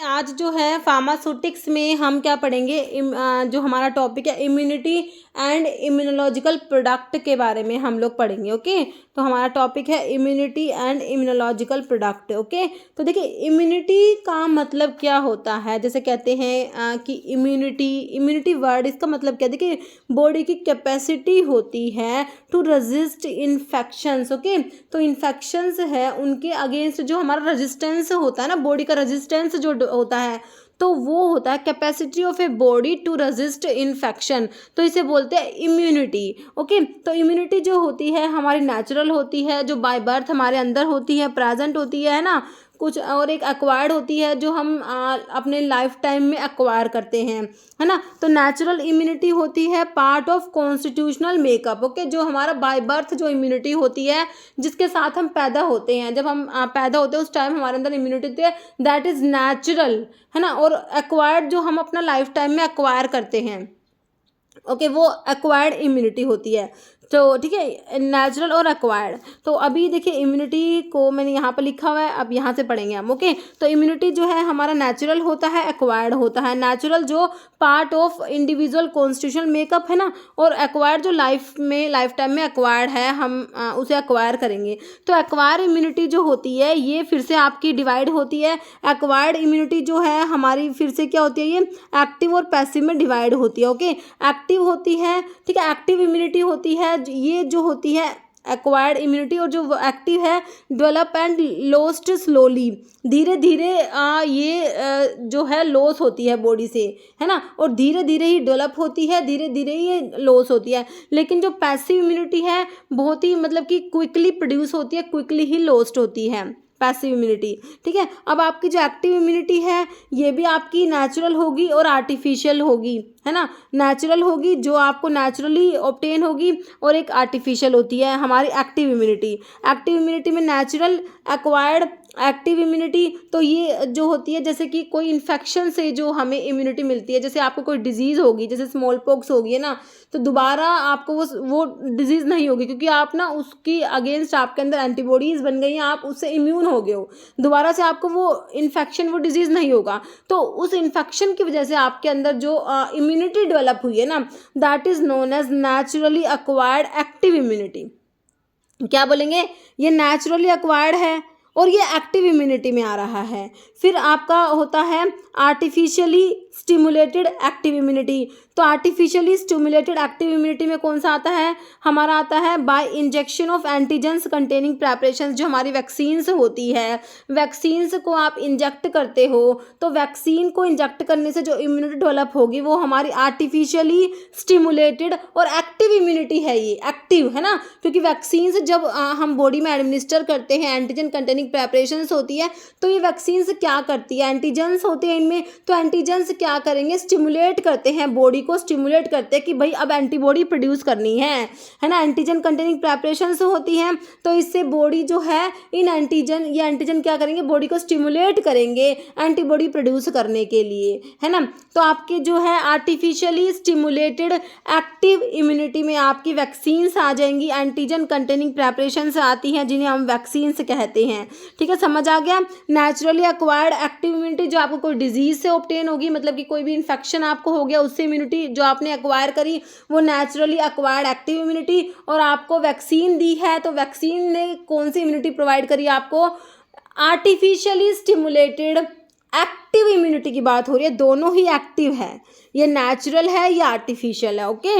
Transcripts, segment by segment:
आज जो है फार्मास्यूटिक्स में हम क्या पढ़ेंगे, जो हमारा टॉपिक है इम्यूनिटी एंड इम्यूनोलॉजिकल प्रोडक्ट के बारे में हम लोग पढ़ेंगे। ओके, तो हमारा टॉपिक है immunity and immunological product. Okay, तो देखिए इम्यूनिटी का मतलब क्या होता है। जैसे कहते हैं कि इम्यूनिटी वर्ड, इसका मतलब क्या है, देखिए बॉडी की कैपेसिटी होती है टू रेजिस्ट इन्फेक्शंस। ओके, तो इन्फेक्शंस है उनके अगेंस्ट जो हमारा रेजिस्टेंस होता है ना, बॉडी का रेजिस्टेंस जो होता है, तो वो होता है capacity of a body to resist infection, तो इसे बोलते हैं इम्यूनिटी। ओके, तो इम्यूनिटी जो होती है हमारी नेचुरल होती है, जो बाय बर्थ हमारे अंदर होती है, प्रेजेंट होती है ना कुछ, और एक एक्वायर्ड होती है जो हम अपने लाइफ टाइम में एक्वायर करते हैं, है ना। तो नेचुरल इम्यूनिटी होती है part of constitutional makeup. Okay, जो हमारा बाय बर्थ जो इम्यूनिटी होती है, जिसके साथ हम पैदा होते हैं, जब हम पैदा होते हैं उस टाइम हमारे अंदर इम्यूनिटी होती है, दैट इज नेचुरल, है ना। और एक्वायर्ड जो हम अपना लाइफ टाइम में एक्वायर करते हैं, ओके, वो एक्वायर्ड इम्यूनिटी होती है। तो ठीक है, नेचुरल और एक्वायर्ड। तो अभी देखिए इम्यूनिटी को मैंने यहाँ पर लिखा हुआ है, अब यहाँ से पढ़ेंगे हम। ओके, तो इम्यूनिटी जो है हमारा नेचुरल होता है, एक्वायर्ड होता है। नेचुरल जो part of individual constitutional makeup है ना, और एक्वायर्ड जो लाइफ टाइम में एक्वायर्ड है, हम उसे एक्वायर करेंगे। तो एक्वायर इम्यूनिटी जो होती है ये फिर से आपकी डिवाइड होती है। एक्वायर्ड इम्यूनिटी जो है हमारी फिर से क्या होती है, ये एक्टिव और पैसिव में डिवाइड होती है। ओके, एक्टिव होती है, ठीक है, एक्टिव इम्यूनिटी होती है, ये जो होती है एक्वायर्ड इम्यूनिटी, और जो एक्टिव है डेवलप एंड लॉस्ट स्लोली, धीरे धीरे ये जो है लॉस होती है बॉडी से, है ना, और धीरे धीरे ही डेवलप होती है, धीरे धीरे ही लॉस होती है। लेकिन जो पैसिव इम्यूनिटी है बहुत ही मतलब कि क्विकली प्रोड्यूस होती है, क्विकली ही लॉस्ट होती है पैसिव इम्यूनिटी। ठीक है, अब आपकी जो एक्टिव इम्यूनिटी है ये भी आपकी नेचुरल होगी और आर्टिफिशियल होगी, है ना। नेचुरल होगी जो आपको नेचुरली ऑब्टेन होगी, और एक आर्टिफिशियल होती है हमारी एक्टिव इम्यूनिटी। एक्टिव इम्यूनिटी में नेचुरल, एक्वायर्ड, एक्टिव इम्यूनिटी, तो ये जो होती है जैसे कि कोई इन्फेक्शन से जो हमें इम्यूनिटी मिलती है, जैसे आपको कोई डिजीज़ होगी, जैसे स्मॉल पॉक्स होगी, है ना, तो दोबारा आपको वो डिजीज़ नहीं होगी, क्योंकि आप ना उसकी अगेंस्ट आपके अंदर एंटीबॉडीज़ बन गई हैं, आप उससे इम्यून हो गए हो, दोबारा से आपको वो इन्फेक्शन, वो डिजीज़ नहीं होगा। तो उस इन्फेक्शन की वजह से आपके अंदर जो इम्यूनिटी डेवलप हुई है ना, that is known as naturally acquired active immunity. क्या बोलेंगे, ये नेचुरली एक्वायर्ड है और ये एक्टिव इम्यूनिटी में आ रहा है। फिर आपका होता है आर्टिफिशियली स्टिमुलेटेड एक्टिव इम्यूनिटी। तो आर्टिफिशियली स्टिमुलेटेड एक्टिव इम्यूनिटी में कौन सा आता है, हमारा आता है bye injection of antigens containing preparations. जो हमारी वैक्सीन्स होती है, वैक्सीन्स को आप इंजेक्ट करते हो, तो वैक्सीन को इंजेक्ट करने से जो इम्यूनिटी डेवलप होगी वो हमारी आर्टिफिशियली स्टिमुलेटेड और एक्टिव इम्यूनिटी है। ये एक्टिव है ना, क्योंकि वैक्सीन्स जब हम बॉडी में एडमिनिस्टर करते हैं, एंटीजन कंटेनिंग प्रेपरेशंस होती है, तो ये वैक्सीन्स क्या करती है, एंटीजेंस होते हैं इनमें, तो एंटीजेंस क्या करेंगे, स्टिमुलेट करते हैं बॉडी को, स्टिमुलेट करते हैं कि भाई अब एंटीबॉडी प्रोड्यूस करनी है ना। एंटीजन कंटेनिंग प्रेपरेशंस होती हैं, तो इससे बॉडी जो है इन एंटीजन क्या करेंगे, बॉडी को स्टिमुलेट करेंगे एंटीबॉडी प्रोड्यूस करने के लिए, है ना। तो आपकी जो है आर्टिफिशियली स्टिमुलेटेड एक्टिव इम्यूनिटी में आपकी वैक्सीन्स आ जाएंगी, एंटीजन कंटेनिंग प्रेपरेशंस आती हैं जिन्हें हम वैक्सीन्स कहते हैं। ठीक है, समझ आ गया। नेचुरली एक्वायर्ड एक्टिव इम्यूनिटी जो आपको कोई डिजीज से ऑब्टेन होगी, मतलब कि कोई भी इन्फेक्शन आपको हो गया, उससे इम्यूनिटी जो आपने एक्वायर करी वो नेचुरली एक्वायर्ड एक्टिव इम्यूनिटी। और आपको वैक्सीन दी है, तो वैक्सीन ने कौन सी इम्यूनिटी प्रोवाइड करी आपको, आर्टिफिशियली स्टिमुलेटेड एक्टिव इम्यूनिटी की बात हो रही है। दोनों ही एक्टिव है, ये नेचुरल है, ये आर्टिफिशियल है। ओके,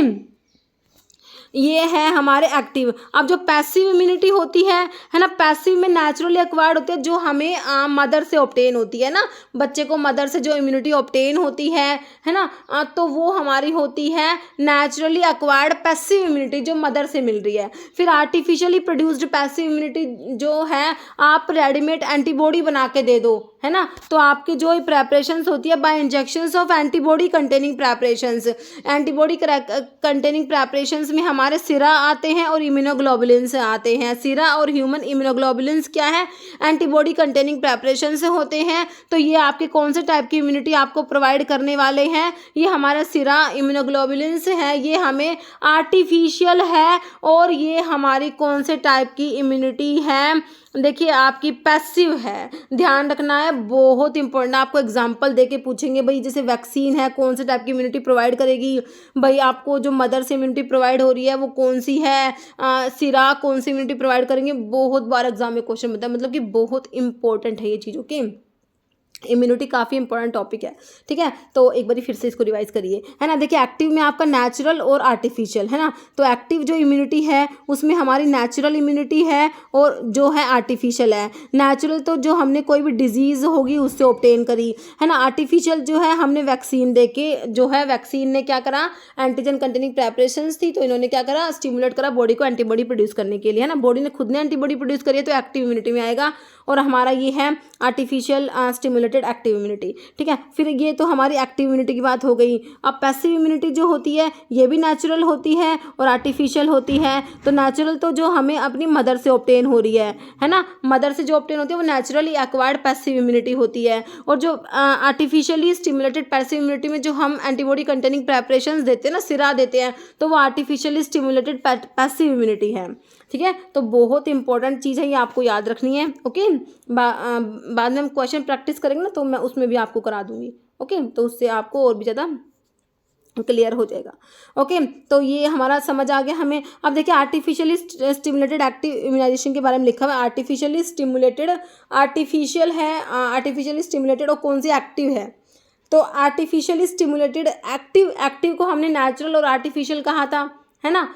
ये है हमारे एक्टिव। अब जो पैसिव इम्यूनिटी होती है ना, पैसिव में नेचुरली एक्वायर्ड होती है, जो हमें मदर से ऑब्टेन होती है ना, बच्चे को मदर से जो इम्यूनिटी ऑब्टेन होती है ना, तो वो हमारी होती है नेचुरली एक्वायर्ड पैसिव इम्यूनिटी, जो मदर से मिल रही है। फिर आर्टिफिशियली प्रोड्यूस्ड पैसिव इम्यूनिटी जो है, आप रेडीमेड एंटीबॉडी बना के दे दो, है ना, तो आपकी जो प्रेपरेशंस होती है by injections of antibody containing preparations. Antibody containing preparations में हमारे सिरा आते हैं और इम्यूनोग्लोबुलिन्स आते हैं। सिरा और ह्यूमन इम्यूनोग्लोबुलिन्स क्या है, एंटीबॉडी कंटेनिंग प्रेपरेशंस होते हैं। तो ये आपके कौन से टाइप की इम्यूनिटी आपको प्रोवाइड करने वाले हैं, ये हमारा सिरा इम्यूनोग्लोबुलिन्स है, ये हमें आर्टिफिशियल है, और ये हमारी कौन से टाइप की इम्यूनिटी है, देखिए आपकी पैसिव है, ध्यान रखना है, बहुत इंपॉर्टेंट। आपको एग्जांपल देके पूछेंगे भाई, जैसे वैक्सीन है कौन से टाइप की इम्यूनिटी प्रोवाइड करेगी, भाई आपको जो मदर से इम्यूनिटी प्रोवाइड हो रही है वो कौन सी है, सिरा कौन सी इम्यूनिटी प्रोवाइड करेंगे। बहुत बार एग्जाम में क्वेश्चन बनता है, मतलब कि बहुत इंपॉर्टेंट है ये चीज़। ओके, इम्यूनिटी काफ़ी इंपॉर्टेंट टॉपिक है, ठीक है। तो एक बार फिर से इसको रिवाइज करिए, है ना। देखिए एक्टिव में आपका नेचुरल और आर्टिफिशियल, है ना। तो एक्टिव जो इम्यूनिटी है उसमें हमारी नेचुरल इम्यूनिटी है और जो है आर्टिफिशियल है। नेचुरल तो जो हमने कोई भी डिजीज़ होगी उससे ऑब्टेन करी, है ना। आर्टिफिशियल जो है हमने वैक्सीन देके, जो है वैक्सीन ने क्या करा, एंटीजन कंटेनिंग प्रेपरेशंस थी, तो इन्होंने क्या करा, स्टिमुलेट करा बॉडी को एंटीबॉडी प्रोड्यूस करने के लिए, है ना। बॉडी ने खुद ने एंटीबॉडी प्रोड्यूस करी है तो एक्टिव इम्यूनिटी में आएगा, और हमारा ये है आर्टिफिशियल स्टिमुलेटेड एक्टिव इम्यूनिटी, ठीक है। फिर ये तो हमारी एक्टिव इम्यूनिटी की बात हो गई। अब पैसिव इम्यूनिटी जो होती है ये भी नेचुरल होती है और आर्टिफिशियल होती है। तो नेचुरल तो जो हमें अपनी मदर से ऑब्टेन हो रही है ना, मदर से जो ऑब्टेन होती है वो नेचुरली एक्वायर्ड पैसिव इम्यूनिटी होती है। और जो आर्टिफिशियली स्टिमुलेटेड पैसिव इम्यूनिटी में जो हम एंटीबॉडी कंटेनिंग प्रेपरेशंस देते हैं ना, सिरा देते हैं, तो वो आर्टिफिशियली स्टिमुलेटेड पैसिव इम्यूनिटी है, ठीक है। तो बहुत इंपॉर्टेंट चीज़ है, ये आपको याद रखनी है। ओके, बाद में हम क्वेश्चन प्रैक्टिस करेंगे ना, तो मैं उसमें भी आपको करा दूंगी। ओके, तो उससे आपको और भी ज़्यादा क्लियर हो जाएगा। ओके, तो ये हमारा समझ आ गया हमें। अब देखिए आर्टिफिशियली स्टिमुलेटेड एक्टिव इम्यूनाइजेशन के बारे में लिखा हुआ है। आर्टिफिशियली स्टिमुलेटेड, आर्टिफिशियल है, आर्टिफिशियली स्टिमुलेटेड और कौन सी एक्टिव है। तो आर्टिफिशियली स्टिमुलेटेड एक्टिव, एक्टिव को हमने नेचुरल और आर्टिफिशियल कहा था, है ना।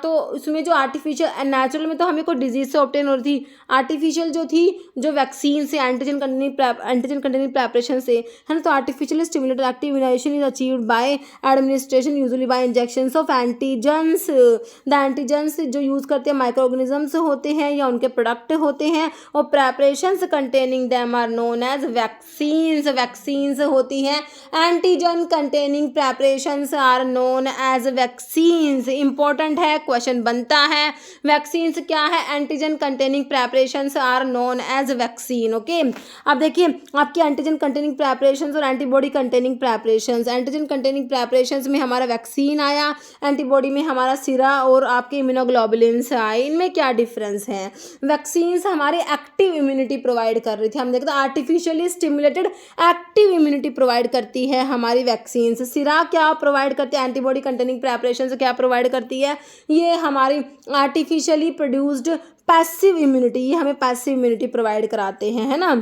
तो उसमें जो आर्टिफिशियल, नेचुरल में तो हमें कोई डिजीज से ऑब्टेन हो रही थी, आर्टिफिशियल जो थी जो वैक्सीन से, एंटीजन कंटेनिंग प्रेपरेशन से, है ना। तो artificial stimulated active immunization is achieved by administration usually by injections of antigens. The antigens जो यूज़ करते हैं माइक्रो ऑर्गेनिजम्स होते हैं या उनके प्रोडक्ट होते हैं, और preparations containing them are known as vaccines. Vaccines होती हैं, antigen containing preparations are known as vaccines. Important है, क्वेश्चन बनता है। वैक्सीन्स क्या है, antigen containing preparations are known as vaccine. Okay, अब देखिए आपकी एंटीजन कंटेनिंग प्रेपरेशंस और antibody containing preparations. Antigen containing preparations में हमारा वैक्सीन आया, एंटीबॉडी में हमारा सिरा और आपके इम्यूनोग्लोबुलिन्स आए। इनमें क्या डिफरेंस है। वैक्सीन्स हमारे एक्टिव इम्यूनिटी प्रोवाइड कर रही थी, हम देखते हैं artificially stimulated active immunity provide करती है हमारी वैक्सीन्स। सिरा क्या प्रोवाइड करती है, एंटीबॉडी कंटेनिंग प्रेपरेशंस क्या प्रोवाइड करती है, ये हमारी आर्टिफिशियली प्रोड्यूस्ड पैसिव इम्यूनिटी, ये हमें पैसिव इम्यूनिटी प्रोवाइड कराते हैं, है ना।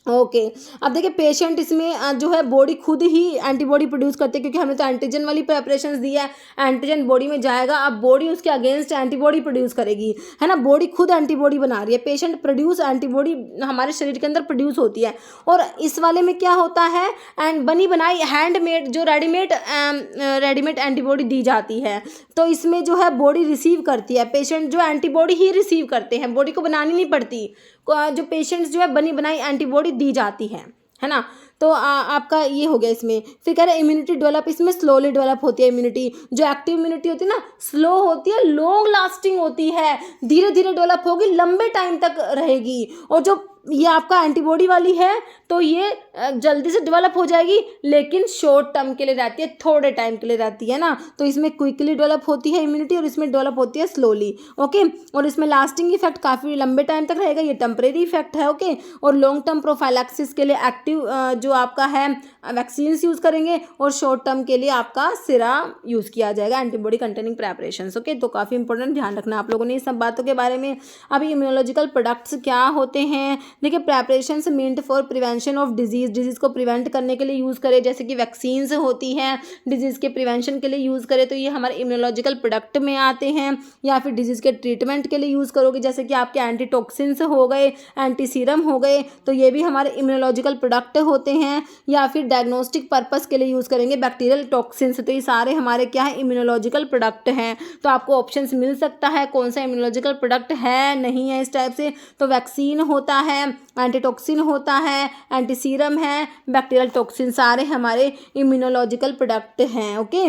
ओके, अब देखिए पेशेंट इसमें जो है बॉडी खुद ही एंटीबॉडी प्रोड्यूस करते हैं, क्योंकि हमने तो एंटीजन वाली प्रेपरेशंस दी है, एंटीजन बॉडी में जाएगा, अब बॉडी उसके अगेंस्ट एंटीबॉडी प्रोड्यूस करेगी, है ना। बॉडी खुद एंटीबॉडी बना रही है, पेशेंट प्रोड्यूस एंटीबॉडी हमारे शरीर के अंदर प्रोड्यूस होती है। और इस वाले में क्या होता है, एंड बनी बनाई हैंडमेड जो रेडीमेड एंटीबॉडी दी जाती है, तो इसमें जो है बॉडी रिसीव करती है, पेशेंट जो एंटीबॉडी ही रिसीव करते हैं, बॉडी को बनानी नहीं पड़ती। जो पेशेंट्स जो है बनी बनाई एंटीबॉडी दी जाती है ना। तो आपका ये हो गया इसमें। फिर कह रहे हैं इम्यूनिटी डेवलप, इसमें स्लोली डेवलप होती है इम्यूनिटी। जो एक्टिव इम्यूनिटी होती है ना, स्लो होती है, लॉन्ग लास्टिंग होती है, धीरे धीरे डेवलप होगी, लंबे टाइम तक रहेगी। और जो ये आपका एंटीबॉडी वाली है तो ये जल्दी से डेवलप हो जाएगी, लेकिन शॉर्ट टर्म के लिए रहती है, थोड़े टाइम के लिए रहती है ना। तो इसमें क्विकली डेवलप होती है इम्यूनिटी और इसमें डेवलप होती है स्लोली। ओके, और इसमें लास्टिंग इफेक्ट काफ़ी लंबे टाइम तक रहेगा, ये टेम्परेरी इफेक्ट है। ओके, और लॉन्ग टर्म प्रोफाइलैक्सिस के लिए एक्टिव जो आपका है वैक्सीन यूज़ करेंगे, और शॉर्ट टर्म के लिए आपका सिरा यूज़ किया जाएगा, एंटीबॉडी कंटेनिंग प्रेपरेशंस। ओके, तो काफ़ी इंपॉर्टेंट, ध्यान रखना आप लोगों ने इस सब बातों के बारे में। अभी इम्यूनोलॉजिकल प्रोडक्ट्स क्या होते हैं, देखिए preparations meant for prevention of disease को प्रिवेंट करने के लिए यूज़ करें, जैसे कि वैक्सीन्स होती हैं डिजीज़ के प्रिवेंशन के लिए यूज़ करें, तो ये हमारे इम्यूनोलॉजिकल प्रोडक्ट में आते हैं। या फिर डिजीज़ के ट्रीटमेंट के लिए यूज़ करोगे, जैसे कि आपके एंटीटॉक्सिन्स हो गए, एंटी सीरम हो गए, तो ये भी हमारे इम्यूनोलॉजिकल प्रोडक्ट होते हैं। या फिर डायग्नोस्टिक पर्पस के लिए यूज़ करेंगे बैक्टीरियल टॉक्सिन्स, तो ये सारे हमारे क्या है, इम्यूनोलॉजिकल प्रोडक्ट हैं। तो आपको ऑप्शंस मिल सकता है कौन सा इम्यूनोलॉजिकल प्रोडक्ट है, नहीं है इस टाइप से। तो वैक्सीन होता है, एंटीटॉक्सिन होता है, एंटी सीरम है, बैक्टीरियल टॉक्सिन, सारे हमारे इम्यूनोलॉजिकल प्रोडक्ट हैं। ओके,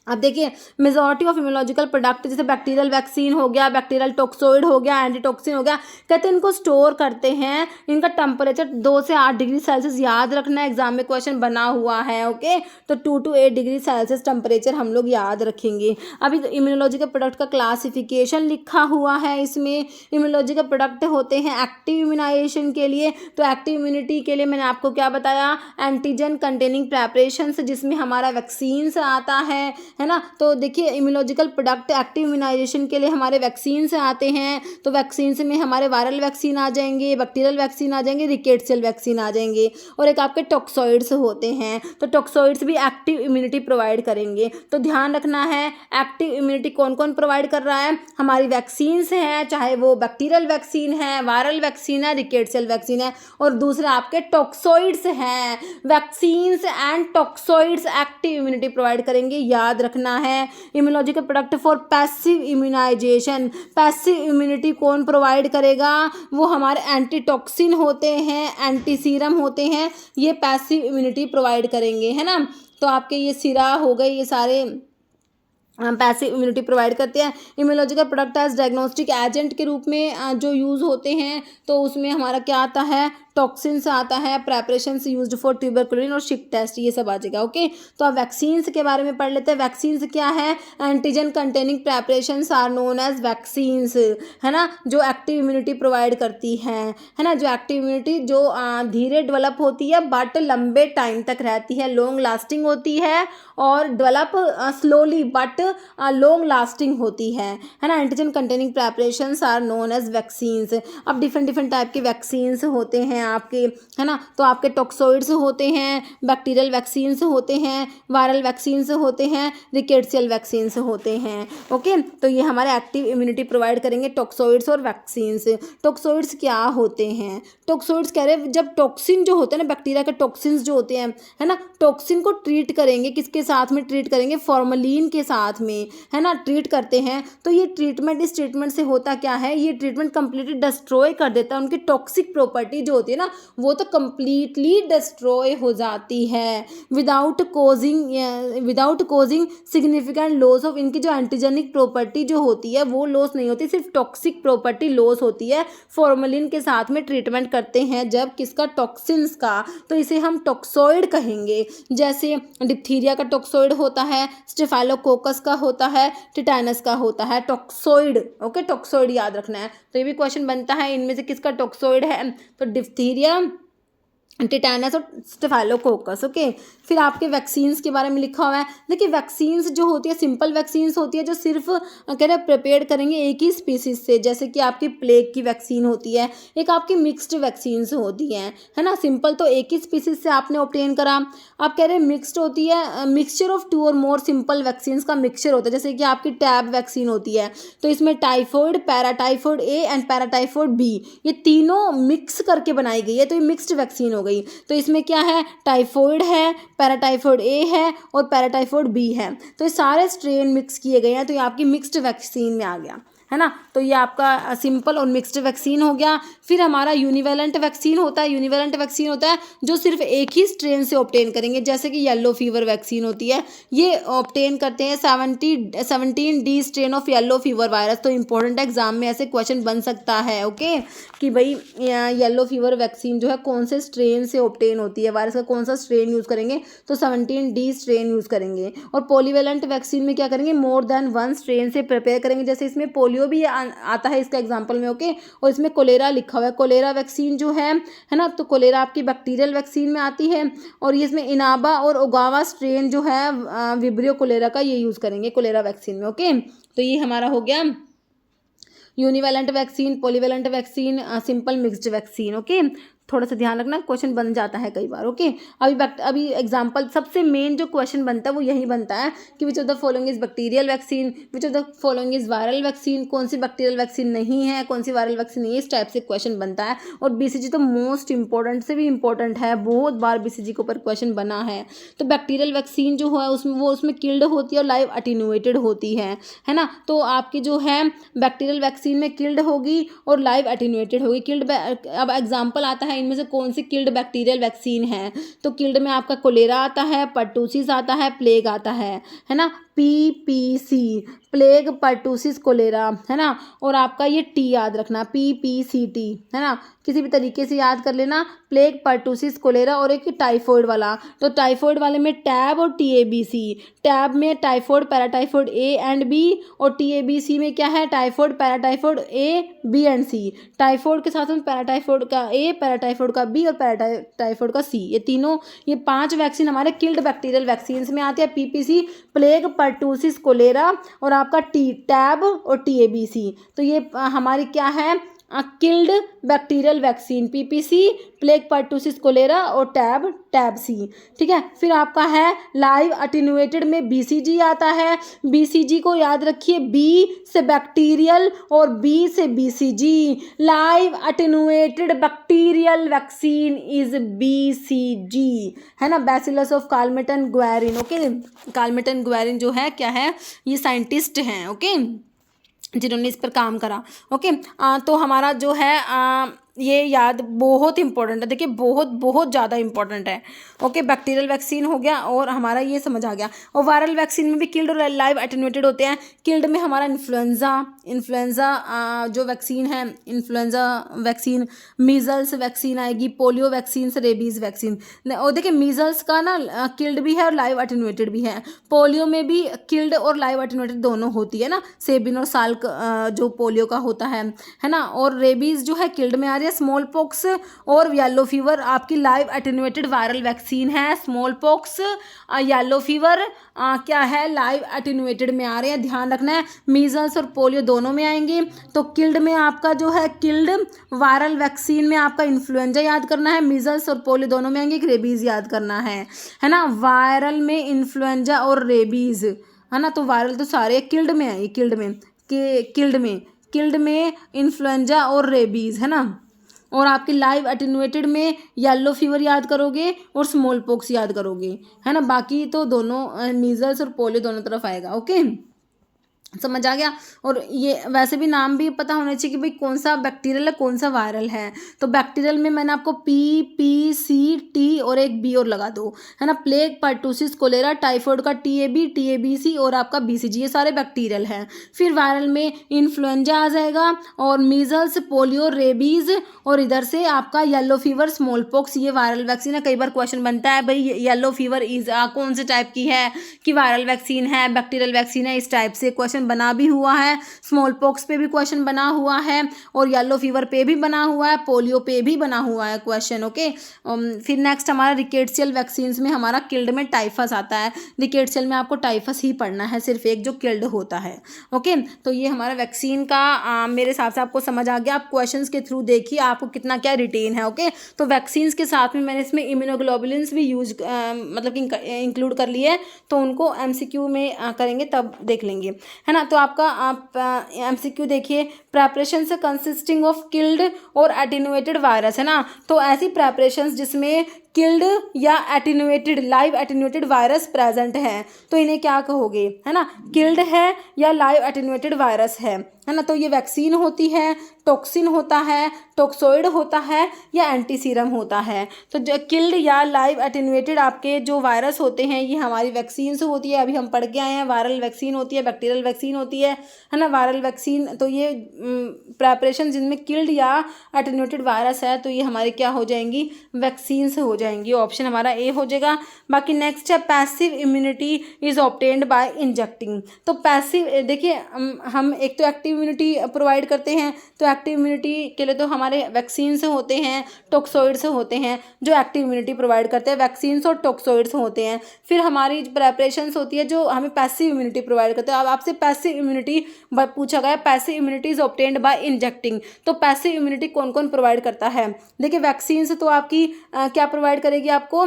अब देखिए मेजॉरिटी ऑफ इम्यूनोलॉजिकल प्रोडक्ट जैसे बैक्टीरियल वैक्सीन हो गया, बैक्टीरियल टॉक्सोइड हो गया, एंटीटॉक्सिन हो गया, कहते हैं इनको स्टोर करते हैं, इनका टेम्परेचर 2 से 8 डिग्री सेल्सियस, याद रखना एग्जाम में क्वेश्चन बना हुआ है। ओके, तो 2 to 8 डिग्री सेल्सियस टेम्परेचर हम लोग याद रखेंगे। अभी तो इम्यूनोलॉजिकल प्रोडक्ट का क्लासिफिकेशन लिखा हुआ है, इसमें इम्यूनोलॉजिकल प्रोडक्ट होते हैं एक्टिव इम्यूनाइजेशन के लिए। तो एक्टिव इम्यूनिटी के लिए मैंने आपको क्या बताया, एंटीजन कंटेनिंग प्रेपरेशंस, जिसमें हमारा वैक्सीन आता है ना। तो देखिए इम्यूनोलॉजिकल प्रोडक्ट एक्टिव इम्यूनाइजेशन के लिए हमारे वैक्सीन से आते हैं, तो वैक्सीन में हमारे वायरल वैक्सीन आ जाएंगे, बैक्टीरियल वैक्सीन आ जाएंगे, रिकेट्सियल वैक्सीन आ जाएंगे, और एक आपके टॉक्सोइड्स होते हैं। तो टॉक्सोइड्स भी एक्टिव इम्यूनिटी प्रोवाइड करेंगे। तो ध्यान रखना है एक्टिव इम्यूनिटी कौन कौन प्रोवाइड कर रहा है, हमारी वैक्सीन है, चाहे वो बैक्टीरियल वैक्सीन है, वायरल वैक्सीन है, रिकेट्सियल वैक्सीन है, और दूसरा आपके टॉक्सोइड्स हैं। Vaccines and toxoids active immunity provide करेंगे, याद रखना है। Immunological product for passive immunization, passive immunity कौन प्रोवाइड करेगा, वो हमारे एंटीटॉक्सिन होते हैं, एंटी सीरम होते हैं, ये पैसिव इम्यूनिटी प्रोवाइड करेंगे, है ना। तो आपके ये सिरा हो गए, ये सारे पैसिव इम्यूनिटी प्रोवाइड करते हैं। Immunological product as diagnostic agent के रूप में जो यूज़ होते हैं, तो उसमें हमारा क्या आता है, टॉक्सिन्स आता है, प्रेपरेशंस यूज्ड फॉर ट्यूबरकुलिन और शिक टेस्ट, ये सब आ जाएगा। ओके, तो आप वैक्सीन्स के बारे में पढ़ लेते हैं। वैक्सीन्स क्या है, antigen containing preparations are known as vaccines, है ना, जो एक्टिव इम्यूनिटी प्रोवाइड करती हैं, है ना, जो एक्टिव इम्यूनिटी जो धीरे डेवलप होती है बट लंबे टाइम तक रहती है, लॉन्ग लास्टिंग होती है, और develop slowly but long lasting होती है ना। Antigen containing preparations are known as vaccines. अब डिफरेंट टाइप के वैक्सीन्स होते हैं आपके, है ना। तो आपके टॉक्सोइड्स होते हैं, बैक्टीरियल वैक्सीन्स होते हैं, वायरल वैक्सीन्स होते हैं, रिकेट्सियल वैक्सीन्स होते हैं। ओके, तो ये हमारे एक्टिव इम्यूनिटी प्रोवाइड करेंगे टॉक्सोइड्स और वैक्सीन्स। टॉक्सोइड्स क्या होते हैं, टॉक्सोइड्स कह रहे हैं जब टॉक्सिन जो होते हैं ना, बैक्टीरिया के टॉक्सिन्स जो होते हैं, है ना, टॉक्सिन को ट्रीट करेंगे, किसके साथ में ट्रीट करेंगे, फॉर्मलिन के साथ में, है ना, ट्रीट करते हैं। तो ये ट्रीटमेंट, इस ट्रीटमेंट से होता क्या है, ये ट्रीटमेंट कंप्लीटली डिस्ट्रॉय कर देता है, उनकी टॉक्सिक प्रॉपर्टी जो होती है ना, वो तो कंप्लीटली डिस्ट्रॉय हो जाती है without causing significant loss of, इनकी जो एंटीजेनिक प्रॉपर्टी जो होती है वो लॉस नहीं होती, सिर्फ टॉक्सिक प्रॉपर्टी लॉस होती है। फॉर्मलिन के साथ में ट्रीटमेंट करते हैं जब किसका, टॉक्सिन्स का, तो इसे हम टॉक्सोइड कहेंगे। जैसे डिप्थीरिया का टॉक्सोइड होता है, स्टेफाइलोकोकस का होता है, टिटेनस का होता है टॉक्सोइड। ओके, टॉक्सोइड याद रखना है। तो ये भी क्वेश्चन बनता है, इनमें से किसका टॉक्सोइड है, तो डिप्थीरिया, टिटेनस और स्टेफाइलोकोकस। ओके, फिर आपके वैक्सीन्स के बारे में लिखा हुआ है। देखिए वैक्सीन्स जो होती है, सिंपल वैक्सीन्स होती है जो सिर्फ कह रहे प्रिपेयर करेंगे एक ही स्पीसीज से, जैसे कि आपकी प्लेग की वैक्सीन होती है, एक आपकी मिक्स्ड वैक्सीन्स होती हैं, है ना। सिंपल तो एक ही स्पीसीज से आपने ऑब्टेन करा, आप कह रहे हैं मिक्स्ड होती है, मिक्सचर ऑफ 2 और मोर सिंपल वैक्सीन्स का मिक्सचर होता है। जैसे कि आपकी टैब वैक्सीन होती है, तो इसमें typhoid, paratyphoid A and paratyphoid B, ये तीनों मिक्स करके बनाई गई है, तो ये मिक्स्ड वैक्सीन हो गई। तो इसमें क्या है, टाइफॉइड है, पैराटाइफॉइड ए है और पैराटाइफॉइड बी है, तो ये सारे स्ट्रेन मिक्स किए गए हैं, तो ये आपकी मिक्स्ड वैक्सीन में आ गया, है ना। तो ये आपका सिंपल और मिक्स्ड वैक्सीन हो गया। फिर हमारा यूनिवेलेंट वैक्सीन होता है। यूनिवेलेंट वैक्सीन होता है जो सिर्फ एक ही स्ट्रेन से ऑब्टेन करेंगे, जैसे कि येलो फीवर वैक्सीन होती है, ये ऑब्टेन करते हैं 17D strain of yellow fever virus. तो इंपॉर्टेंट एग्जाम में ऐसे क्वेश्चन बन सकता है, ओके, कि भाई येलो फीवर वैक्सीन जो है कौन से स्ट्रेन से ऑब्टेन होती है, वायरस का कौन सा स्ट्रेन यूज़ करेंगे, तो 17D स्ट्रेन यूज़ करेंगे। और पॉलीवेलेंट वैक्सीन में क्या करेंगे, मोर देन 1 स्ट्रेन से प्रिपेयर करेंगे, जैसे इसमें पोलियो भी आता है इसका एग्जांपल में। ओके, और इसमें कोलेरा लिखा हुआ है, कोलेरा वैक्सीन जो है ना, तो कोलेरा आपकी बैक्टीरियल वैक्सीन में आती है, और ये इसमें इनाबा और ओगावा स्ट्रेन जो है विब्रियो कोलेरा का, ये यूज़ करेंगे कोलेरा वैक्सीन में। ओके, तो ये हमारा हो गया univalent vaccine, polyvalent vaccine, simple mixed vaccine. Okay, थोड़ा सा ध्यान रखना, क्वेश्चन बन जाता है कई बार। ओके, अभी एग्जांपल सबसे मेन जो क्वेश्चन बनता है वो यही बनता है कि which of the following is bacterial vaccine, which of the following is viral vaccine, कौन सी बैक्टीरियल वैक्सीन नहीं है, कौन सी वायरल वैक्सीन नहीं है, इस टाइप से क्वेश्चन बनता है। और बीसीजी तो मोस्ट इंपॉर्टेंट से भी इंपॉर्टेंट है, बहुत बार बीसीजी के ऊपर क्वेश्चन बना है। तो बैक्टीरियल वैक्सीन जो है उसमें किल्ड होती है और लाइव अटेन्यूएटेड होती है ना। तो आपकी जो है बैक्टीरियल वैक्सीन में किल्ड होगी और लाइव अटेन्यूएटेड होगी। किल्ड, अब एग्जाम्पल आता है इनमें से कौन सी किल्ड बैक्टीरियल वैक्सीन है, तो किल्ड में आपका कोलेरा आता है, पर्टूसिस आता है, प्लेग आता है ना। PPC, प्लेग पर्टूसिस कोलेरा, है ना। और आपका ये टी याद रखना, PPCT, है ना, किसी भी तरीके से याद कर लेना। प्लेग पर्टूसिस कोलेरा और एक टाइफॉइड वाला, तो टाइफॉइड वाले में टैब और TABC। टैब में typhoid paratyphoid A and B, और TABC में क्या है, typhoid paratyphoid A, B and C। Typhoid के साथ में पैराटाइफॉइड का A, पैराटाइफॉइड का B और पैराटाइफॉइड का C, ये तीनों, ये 5 वैक्सीन हमारे किल्ड बैक्टीरियल वैक्सीन में आते हैं। PPC, प्लेग पर्टूसिस कोलेरा, और आपका टैब और TABC। तो ये हमारी क्या है, killed bacterial vaccine, PPC, plague pertussis cholera और टैब C। ठीक है, फिर आपका है लाइव अटेन्यूएटेड में BCG आता है। BCG को याद रखिए, B से बैक्टीरियल और B से BCG। Live attenuated bacterial vaccine is BCG, है ना, bacillus of Calmette Guerin. Okay, Calmette Guerin जो है क्या है, ये साइंटिस्ट हैं, ओके, जिन्होंने इस पर काम करा। ओके, तो हमारा जो है ये याद बहुत इंपॉर्टेंट है, देखिए बहुत बहुत ज़्यादा इंपॉर्टेंट है। ओके, बैक्टीरियल वैक्सीन हो गया और हमारा ये समझ आ गया। और वायरल वैक्सीन में भी किल्ड और लाइव अटेन्यूएटेड होते हैं। किल्ड में हमारा इन्फ्लुएंजा जो वैक्सीन है, इन्फ्लुएंजा वैक्सीन, मीजल्स वैक्सीन आएगी, पोलियो वैक्सीन, रेबीज़ वैक्सीन। और देखिए मीजल्स का ना किल्ड भी है और लाइव अटेन्यूएटेड भी है। पोलियो में भी किल्ड और लाइव अटेन्यूएटेड दोनों होती है ना, सेबिन और साल्क जो पोलियो का होता है ना। और रेबीज़ जो है किल्ड में आ रही है। स्मॉल पॉक्स और येलो फीवर आपकी लाइव अटेन्यूएटेड वायरल वैक्सीन है। स्मॉल पॉक्स, येलो फीवर क्या है, लाइव अटेन्यूएटेड में आ रहे हैं, ध्यान रखना है। मीजल्स और पोलियो दोनों में आएंगे। तो किल्ड में आपका जो है, किल्ड वायरल वैक्सीन में आपका इन्फ्लुएंजा याद करना है, मीजल्स और पोलियो दोनों में आएंगे, रेबीज़ याद करना है ना। वायरल में इन्फ्लुएंजा और रेबीज़, है ना, तो वायरल तो सारे किल्ड में है, किल्ड में इन्फ्लुएंजा और रेबीज़, है ना। और आपकी लाइव अटेन्यूएटेड में येलो फीवर याद करोगे और स्मॉल पॉक्स याद करोगे, है ना। बाकी तो दोनों मीजल्स और पोलियो दोनों तरफ आएगा। ओके, समझ आ गया। और ये वैसे भी नाम भी पता होना चाहिए कि भाई कौन सा बैक्टीरियल है, कौन सा वायरल है। तो बैक्टीरियल में मैंने आपको PPCT और एक B और लगा दो, है ना। प्लेग पर्टूसिस कोलेरा, टाइफॉइड का TAB, TABC और आपका BCG, ये सारे बैक्टीरियल हैं। फिर वायरल में इन्फ्लुएंजा आ जाएगा और मीजल्स, पोलियो, रेबीज़, और इधर से आपका येलो फीवर, स्मॉल पॉक्स, ये वायरल वैक्सीन है। कई बार क्वेश्चन बनता है भाई येलो फीवर इज कौन से टाइप की है, कि वायरल वैक्सीन है, बैक्टीरियल वैक्सीन है, इस टाइप से क्वेश्चन बना भी हुआ है। स्मॉल पॉक्स पे भी क्वेश्चन बना हुआ है और येलो फीवर पे भी बना हुआ है, पोलियो पे भी बना हुआ है क्वेश्चन। ओके, फिर नेक्स्ट हमारा रिकेट्सियल वैक्सीन में हमारा किल्ड में टाइफस आता है। रिकेट्सियल में आपको टाइफस ही पढ़ना है, सिर्फ एक जो किल्ड होता है। ओके, तो ये हमारा वैक्सीन का मेरे हिसाब से आपको समझ आ गया। आप क्वेश्चंस के थ्रू देखिए आपको कितना क्या रिटेन है। ओके, तो वैक्सीन्स के साथ में मैंने इसमें इम्यूनोग्लोबुलिन्स भी मतलब कि इंक्लूड कर लिए, तो उनको MCQ में करेंगे तब देख लेंगे, है ना। तो आपका आप MCQ देखिए, प्रेपरेशन से कंसिस्टिंग ऑफ किल्ड और एटेन्यूएटेड वायरस, है ना। तो ऐसी प्रेपरेशंस जिसमें किल्ड या attenuated, live attenuated virus present है, तो इन्हें क्या कहोगे, है ना। किल्ड है या लाइव एटेन्यूएटेड वायरस है ना। तो ये वैक्सीन होती है, टॉक्सिन होता है, टॉक्सोइड होता है या एंटीसीरम होता है। तो जो किल्ड या लाइव एटेन्यूएटेड आपके जो वायरस होते हैं, ये हमारी वैक्सीन से होती है। अभी हम पढ़ के आए हैं, वायरल वैक्सीन होती है, बैक्टीरियल वैक्सीन होती है ना। वायरल वैक्सीन, तो ये प्रेपरेशन जिनमें किल्ड या एटेन्यूएटेड वायरस है, तो ये हमारी क्या हो जाएंगी, वैक्सीन से हो जाएंगी। ऑप्शन हमारा ए हो जाएगा। बाकी नेक्स्ट है passive immunity is obtained by injecting. तो पैसिव, देखिए हम एक तो एक्टिव इम्यूनिटी प्रोवाइड करते हैं, तो एक्टिव इम्यूनिटी के लिए तो हमारे वैक्सीन से होते हैं, टॉक्सोइड से होते हैं। जो एक्टिव इम्यूनिटी प्रोवाइड करते हैं वैक्सीन और टॉक्सोइड से होते हैं। फिर हमारी प्रेपरेशंस होती है जो हमें पैसिव इम्यूनिटी प्रोवाइड करते हैं। अब आपसे पैसिव इम्यूनिटी पूछा गया, passive immunity is obtained by injecting. तो पैसिव इम्यूनिटी कौन कौन प्रोवाइड करता है, देखिए वैक्सीन से तो आपकी क्या प्रोवाइड करेगी आपको,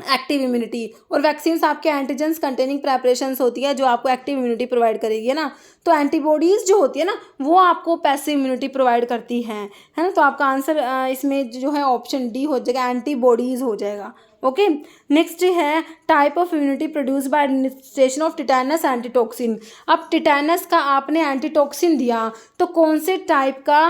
एक्टिव इम्यूनिटी। और वैक्सीन्स आपके एंटीजेंस कंटेनिंग प्रेपरेशंस होती है जो आपको एक्टिव इम्यूनिटी प्रोवाइड करेगी, है ना। तो एंटीबॉडीज़ जो होती है ना, वो आपको पैसिव इम्यूनिटी प्रोवाइड करती हैं, है ना। तो आपका आंसर इसमें जो है ऑप्शन डी हो जाएगा, एंटीबॉडीज़ हो जाएगा। ओके। नेक्स्ट है type of immunity produce by administration of tetanus antitoxin. अब टिटेनस का आपने एंटीटॉक्सिन दिया तो कौन से टाइप का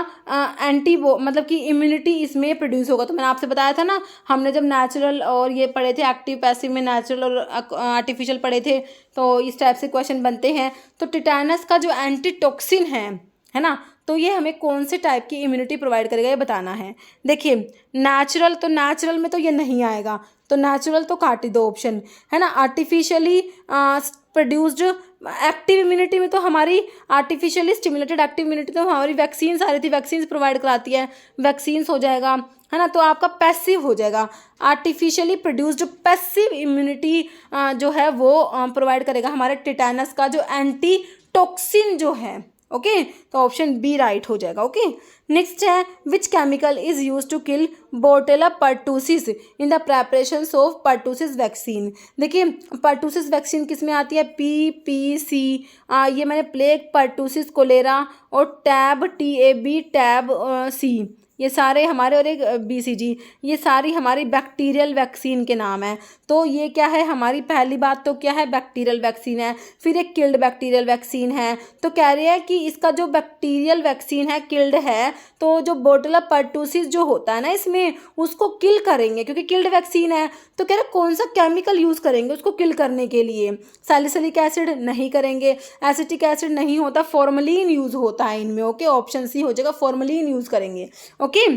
मतलब कि इम्यूनिटी इसमें प्रोड्यूस होगा। तो मैंने आपसे बताया था ना, हमने जब नेचुरल और ये पढ़े थे, एक्टिव पैसिव में नेचुरल और आर्टिफिशियल पढ़े थे, तो इस टाइप से क्वेश्चन बनते हैं। तो टिटेनस का जो एंटीटॉक्सिन है ना, तो ये हमें कौन से टाइप की इम्यूनिटी प्रोवाइड करेगा ये बताना है। देखिए नेचुरल, तो नेचुरल में तो ये नहीं आएगा, तो नेचुरल तो काट ही दो ऑप्शन, है ना। आर्टिफिशियली प्रोड्यूस्ड एक्टिव इम्यूनिटी में तो हमारी आर्टिफिशियली स्टिमुलेटेड एक्टिव इम्यूनिटी तो हमारी वैक्सीन आ रही थी, वैक्सीन प्रोवाइड कराती है, वैक्सीन्स हो जाएगा, है ना। तो आपका पैसिव हो जाएगा, आर्टिफिशियली प्रोड्यूस्ड पैसिव इम्यूनिटी जो है वो प्रोवाइड करेगा हमारे टिटेनस का जो एंटीटॉक्सिन जो है। ओके, तो ऑप्शन बी राइट हो जाएगा। ओके, नेक्स्ट है which chemical is use to kill Bordetella pertussis in the preparation of pertussis vaccine. देखिए पर्टूसिस वैक्सीन किस में आती है, PPC, ये मैंने प्लेग, पर्टूसिस, कोलेरा और टैब TAB टैब C, ये सारे हमारे, और एक BCG, ये सारी हमारी बैक्टीरियल वैक्सीन के नाम है। तो ये क्या है हमारी, पहली बात तो क्या है, बैक्टीरियल वैक्सीन है। फिर एक किल्ड बैक्टीरियल वैक्सीन है। तो कह रहे हैं कि इसका जो बैक्टीरियल वैक्सीन है किल्ड है, तो जो बोर्टेला पर्टूसिस जो होता है ना इसमें उसको किल करेंगे, क्योंकि किल्ड वैक्सीन है। तो कह रहे कौन सा केमिकल यूज़ करेंगे उसको किल करने के लिए। सैलिसिलिक एसिड नहीं करेंगे, एसिटिक एसिड नहीं होता, फॉर्मलिन यूज़ होता है इनमें। ओके, ऑप्शन सी हो जाएगा, फॉर्मलिन यूज़ करेंगे। ओके,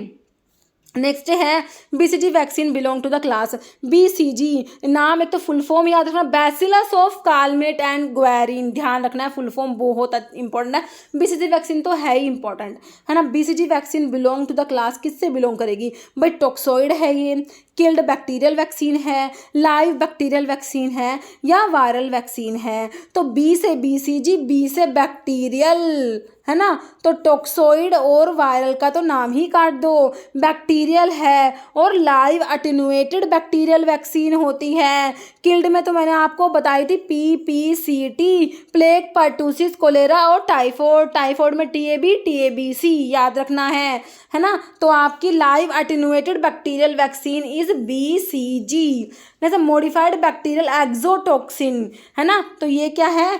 नेक्स्ट है BCG vaccine belong to the class. BCG नाम एक तो फुल फॉर्म याद रखना, bacillus of Calmette and Guerin, ध्यान रखना है, फुल फॉर्म बहुत इंपॉर्टेंट है। BCG वैक्सीन तो है ही इंपॉर्टेंट, है ना। BCG vaccine belong to the class किससे बिलोंग करेगी भाई, टॉक्सोइड है ये, किल्ड बैक्टीरियल वैक्सीन है, लाइव बैक्टीरियल वैक्सीन है, या वायरल वैक्सीन है। तो B से BCG, B से बैक्टीरियल, है ना। तो टॉक्सोइड और वायरल का तो नाम ही काट दो, बैक्टीरियल है और लाइव अटेनुएटेड बैक्टीरियल वैक्सीन होती है। किल्ड में तो मैंने आपको बताई थी PPCT, प्लेग, पर्टूसिस, कोलेरा और टाइफॉइड, टाइफॉइड में TAB TABC याद रखना है ना। तो आपकी live attenuated bacterial vaccine is BCG। जैसे मॉडिफाइड बैक्टीरियल एक्सोटॉक्सिन, है ना। तो ये क्या है,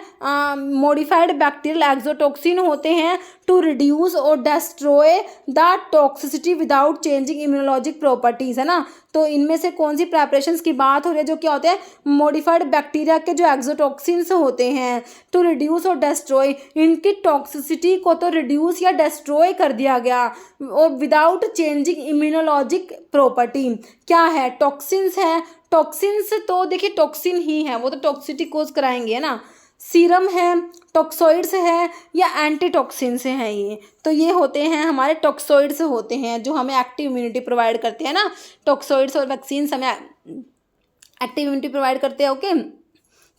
मॉडिफाइड बैक्टीरियल एक्सोटॉक्सिन होते हैं टू रिड्यूस और destroy the toxicity without changing immunologic properties, है ना। तो इनमें से कौन सी प्रेपरेशंस की बात हो रही है, जो क्या होते हैं मॉडिफाइड बैक्टीरिया के जो एक्सोटॉक्सिन्स होते हैं, टू रिड्यूस और डिस्ट्रॉय, इनकी टॉक्सिसिटी को तो रिड्यूस या डिस्ट्रॉय कर दिया गया, और विदाउट चेंजिंग इम्यूनोलॉजिक प्रॉपर्टी। क्या है, टॉक्सिन्स है। टॉक्सिन्स तो देखिए टॉक्सिन ही है, वो तो टॉक्सिसिटी कोज कराएंगे, है ना। सीरम है, टॉक्सोइड्स है, या एंटीटॉक्सिन से हैं ये। तो ये होते हैं हमारे टॉक्सोइड्स होते हैं जो हमें एक्टिव इम्यूनिटी प्रोवाइड करते हैं ना। टॉक्सोइड्स और वैक्सीन हमें एक्टिव इम्यूनिटी प्रोवाइड करते हैं। ओके,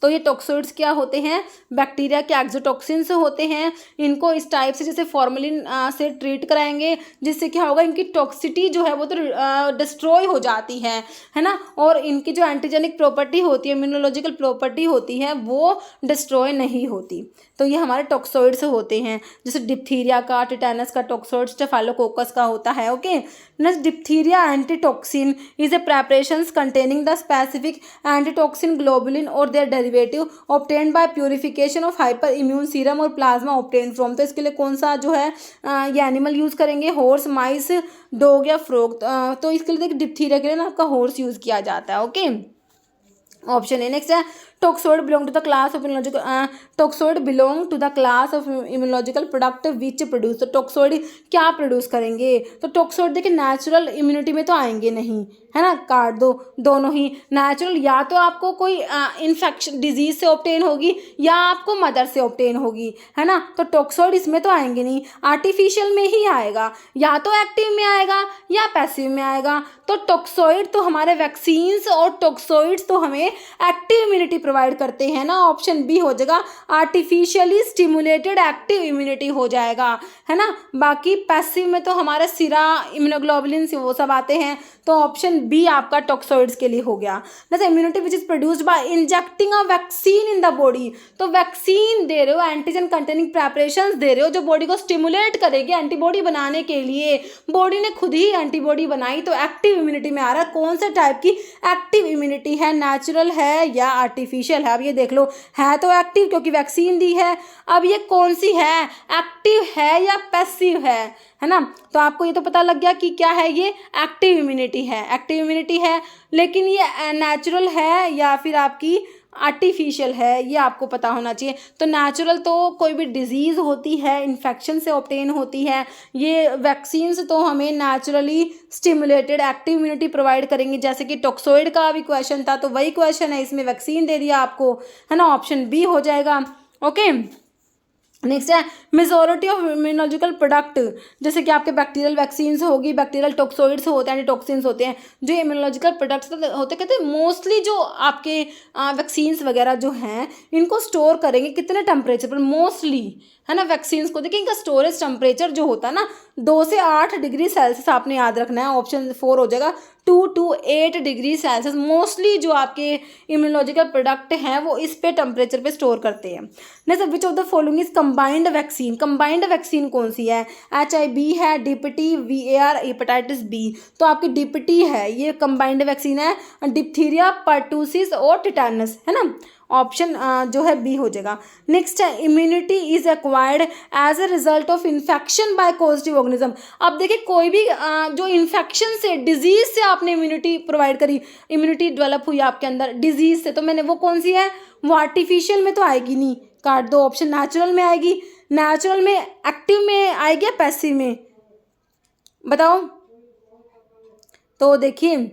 तो ये टॉक्सोइड्स क्या होते हैं, बैक्टीरिया के एक्सोटॉक्सिन्स होते हैं। इनको इस टाइप से जैसे फॉर्मलिन से ट्रीट कराएंगे, जिससे क्या होगा इनकी टॉक्सिटी जो है वो तो डिस्ट्रॉय हो जाती है ना। और इनकी जो एंटीजेनिक प्रॉपर्टी होती है, इम्यूनोलॉजिकल प्रॉपर्टी होती है, वो डिस्ट्रॉय नहीं होती। तो ये हमारे टॉक्सोइड्स होते हैं, जैसे डिप्थीरिया का, टिटेनस का टॉक्सोइड स्टेफाइलोकोकस का होता है। Okay, next diphtheria antitoxin is a preparations containing the specific antitoxin globulin और their derivative obtained by purification of hyper immune serum और प्लाज्मा ऑब्टेन्ड फ्रॉम। तो इसके लिए कौन सा जो है ये एनिमल यूज़ करेंगे, हॉर्स, माइस, डॉग या फ्रॉग। तो इसके लिए देखिए डिप्थीरिया के लिए ना आपका हॉर्स यूज़ किया जाता है। Okay, option A. नेक्स्ट है toxoid belong to the class of immunological, toxoid belong to the class of immunological product which produce. तो टॉक्सोइड क्या प्रोड्यूस करेंगे, तो टॉक्सोइड देखिए नेचुरल इम्यूनिटी में तो आएंगे नहीं, है ना, काट दो दोनों ही। नेचुरल या तो आपको कोई इन्फेक्शन डिजीज से ऑब्टेन होगी या आपको मदर से ऑब्टेन होगी, है ना। तो टॉक्सोइड इसमें तो आएंगे नहीं, आर्टिफिशियल में ही आएगा, या तो एक्टिव में आएगा या पैसिव में आएगा। तो टॉक्सोइड तो हमारे वैक्सीन्स और टॉक्सोइड्स तो हमें एक्टिव इम्यूनिटी प्रोवाइड करते हैं ना। ऑप्शन बी हो जाएगा, आर्टिफिशियली स्टिमुलेटेड एक्टिव इम्यूनिटी हो जाएगा, है ना। बाकी पैसिव में तो हमारा सिरा, इम्यूनोग्लोबुलिन वो सब आते हैं। तो ऑप्शन बी आपका टॉक्सोइड्स के लिए हो गया। जैसे immunity which is produced by injecting a vaccine in the body, तो वैक्सीन दे रहे हो, एंटीजन कंटेनिंग प्रेपरेशंस दे रहे हो जो बॉडी को स्टिमुलेट करेगी एंटीबॉडी बनाने के लिए। बॉडी ने खुद ही एंटीबॉडी बनाई, तो एक्टिव इम्यूनिटी में आ रहा है। कौन से टाइप की एक्टिव इम्यूनिटी है, नेचुरल है या आर्टिफिशियल है? अब ये देख लो, है तो एक्टिव क्योंकि वैक्सीन दी है। अब ये कौन सी है, एक्टिव है या पैसिव है ना? तो आपको ये तो पता लग गया कि क्या है, ये एक्टिव इम्यूनिटी है। एक्टिव इम्यूनिटी है, लेकिन ये नेचुरल है या फिर आपकी आर्टिफिशियल है, ये आपको पता होना चाहिए। तो नेचुरल तो कोई भी डिजीज़ होती है, इन्फेक्शन से ऑब्टेन होती है। ये वैक्सीन्स तो हमें naturally stimulated active immunity provide करेंगी। जैसे कि टॉक्सोइड का भी क्वेश्चन था, तो वही क्वेश्चन है, इसमें वैक्सीन दे दिया आपको, है ना? ऑप्शन बी हो जाएगा। ओके, नेक्स्ट है मेजॉरिटी ऑफ इम्यूनोलॉजिकल प्रोडक्ट, जैसे कि आपके बैक्टीरियल वैक्सीन्स होगी, बैक्टीरियल टॉक्सोइड्स होते हैं, एंटीटॉक्सिन्स होते हैं, जो इम्यूनोलॉजिकल प्रोडक्ट्स होते कहते हैं मोस्टली जो आपके वैक्सीन्स वगैरह जो हैं इनको स्टोर करेंगे कितने टेम्परेचर पर, मोस्टली, है ना? वैक्सीन्स को देखिए, इनका स्टोरेज टेम्परेचर जो होता है ना 2 से 8 डिग्री सेल्सियस आपने याद रखना है। ऑप्शन 4 हो जाएगा, 2 to 8 डिग्री सेल्सियस। मोस्टली जो आपके इम्यूनोलॉजिकल प्रोडक्ट हैं वो इस पे टेम्परेचर पे स्टोर करते हैं। Next, which of the following is combined vaccine? Combined vaccine कौन सी है? HIV है, DPT, VAR, हेपेटाइटिस B। तो आपकी DPT है, ये कंबाइंड वैक्सीन है, डिप्थीरिया, पर्टूसिस और टिटानस, है ना? ऑप्शन जो है बी हो जाएगा। नेक्स्ट है immunity is acquired as a result of infection by positive organism. अब देखिए, कोई भी जो इन्फेक्शन से, डिजीज से आपने इम्यूनिटी प्रोवाइड करी, इम्यूनिटी डेवलप हुई आपके अंदर डिजीज से, तो मैंने वो कौन सी है, वो आर्टिफिशियल में तो आएगी नहीं, काट दो। ऑप्शन नेचुरल में आएगी। नेचुरल में एक्टिव में आएगी या पैसिव में, बताओ? तो देखिए,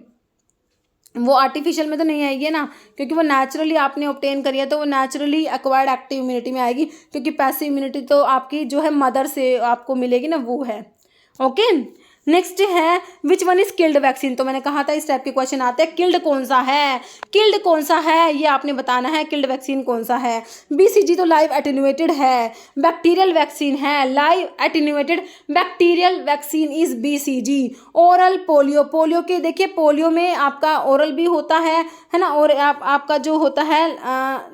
वो आर्टिफिशियल में तो नहीं आएगी ना, क्योंकि वो नेचुरली आपने ऑब्टेन करी है, तो वो नेचुरली एक्वायर्ड एक्टिव इम्यूनिटी में आएगी, क्योंकि पैसिव इम्यूनिटी तो आपकी जो है मदर से आपको मिलेगी ना, वो है। ओके, नेक्स्ट है which one is killed vaccine. तो मैंने कहा था इस टाइप के क्वेश्चन आते हैं, किल्ड कौन सा है, किल्ड कौन सा है, ये आपने बताना है, किल्ड वैक्सीन कौन सा है। BCG तो लाइव एटेन्यूएटेड है, बैक्टीरियल वैक्सीन है, live attenuated bacterial vaccine is BCG। Oral polio, polio के देखिए, पोलियो में आपका ओरल भी होता है ना? और आपका जो होता है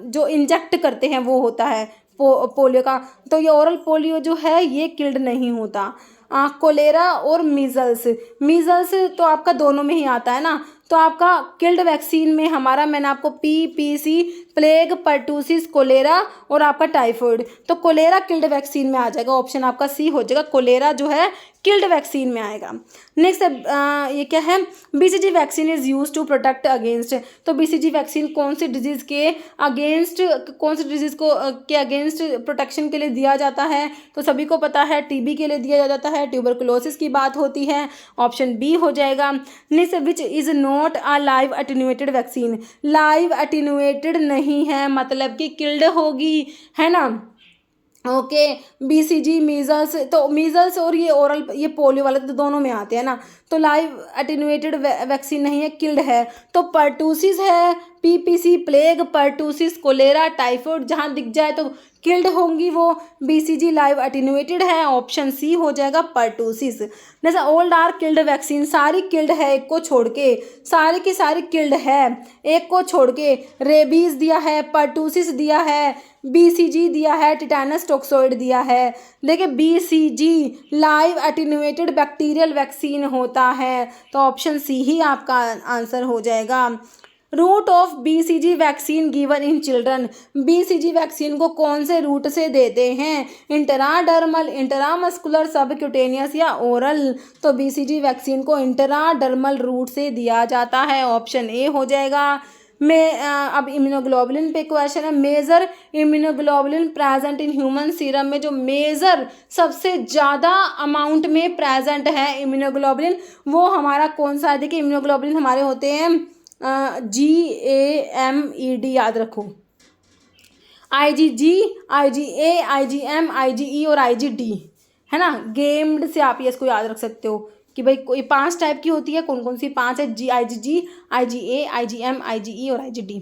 जो इंजेक्ट करते हैं वो होता है पोलियो का, तो ये ओरल पोलियो जो है ये किल्ड नहीं होता। कोलेरा और मीजल्स, मीजल्स तो आपका दोनों में ही आता है ना, तो आपका किल्ड वैक्सीन में हमारा, मैंने आपको PPC, प्लेग, पर्टूसिस, कोलेरा और आपका टाइफॉइड, तो कोलेरा किल्ड वैक्सीन में आ जाएगा। ऑप्शन आपका सी हो जाएगा, कोलेरा जो है किल्ड वैक्सीन में आएगा। नेक्स्ट ये क्या है, BCG vaccine is use to protect against. तो BCG वैक्सीन कौन सी डिजीज़ के अगेंस्ट, कौन सी डिजीज़ को के अगेंस्ट प्रोटेक्शन के लिए दिया जाता है? तो सभी को पता है, TB के लिए दिया जाता है, ट्यूबरकुलोसिस की बात होती है। ऑप्शन बी हो जाएगा। Next, which is not a live attenuated vaccine. Live attenuated नहीं है, मतलब कि किल्ड होगी, है ना? ओके, BCG मीजल्स, तो मीजल्स और ये ओरल, ये पोलियो वाले तो दोनों में आते हैं ना, तो लाइव एटेन्यूएटेड वैक्सीन नहीं है, किल्ड है। तो पर्टूसिस है, PPC, plague, pertussis, cholera, typhoid, जहाँ दिख जाए तो किल्ड होंगी वो। BCG लाइव एटेन्यूएटेड है, ऑप्शन सी हो जाएगा, पर्टूसिस। जैसे ओल्ड आर किल्ड वैक्सीन, सारी किल्ड है एक को छोड़ के, सारी की सारी किल्ड है एक को छोड़ के। रेबीज दिया है, पर्टूसिस दिया है, BCG दिया है, टिटानस टॉक्सोइड दिया है। देखिए, BCG live attenuated bacterial vaccine होता है, तो ऑप्शन सी ही आपका आंसर हो जाएगा। Route of BCG vaccine given in children. BCG vaccine को कौन से रूट से देते हैं? Intradermal, intramuscular, subcutaneous or oral? तो BCG वैक्सीन को इंटराडर्मल रूट से दिया जाता है, ऑप्शन ए हो जाएगा। में अब इम्यूनोग्लोबुलिन पे क्वेश्चन है, major immunoglobulin present in human serum में जो मेजर सबसे ज़्यादा अमाउंट में प्रेजेंट है इम्यूनोग्लोबुलिन, वो हमारा कौन सा है? देखिए, इम्यूनोग्लोबुलिन हमारे होते हैं GAMED, याद रखो, IgG, IgA, IgM, IgE और IgD, है ना? गेम्ड से आप ये इसको याद रख सकते हो कि भाई कोई 5 टाइप की होती है, कौन कौन सी 5 है? IgG, IgA, IgM, IgE और IgD।